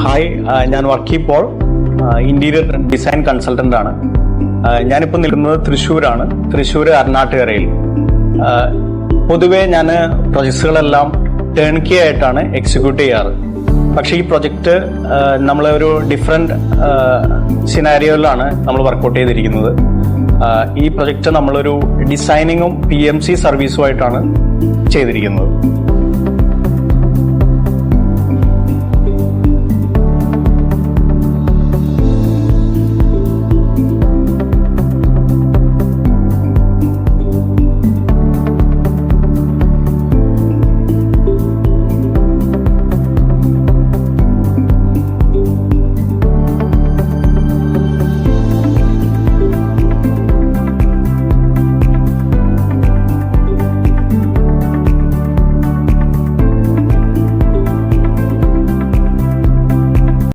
Hi, ഞാൻ Varkey Paul, interior design consultant ആണ്. ഞാനിപ്പോൾ നിൽക്കുന്നത് തൃശ്ശൂരാണ്, തൃശ്ശൂർ അർണാട്ടുകരയിൽ. പൊതുവെ ഞാൻ പ്രൊജക്ട്സുകളെല്ലാം ടേൺ കീ ആയിട്ടാണ് എക്സിക്യൂട്ട് ചെയ്യാറ്. പക്ഷേ ഈ പ്രൊജക്റ്റ് നമ്മൾ ഒരു ഡിഫറെന്റ് സിനാരിയോയിലാണ് നമ്മൾ വർക്കൗട്ട് ചെയ്തിരിക്കുന്നത്. ഈ പ്രൊജക്റ്റ് നമ്മളൊരു ഡിസൈനിങ്ങും PMC സർവീസുമായിട്ടാണ് ചെയ്തിരിക്കുന്നത്.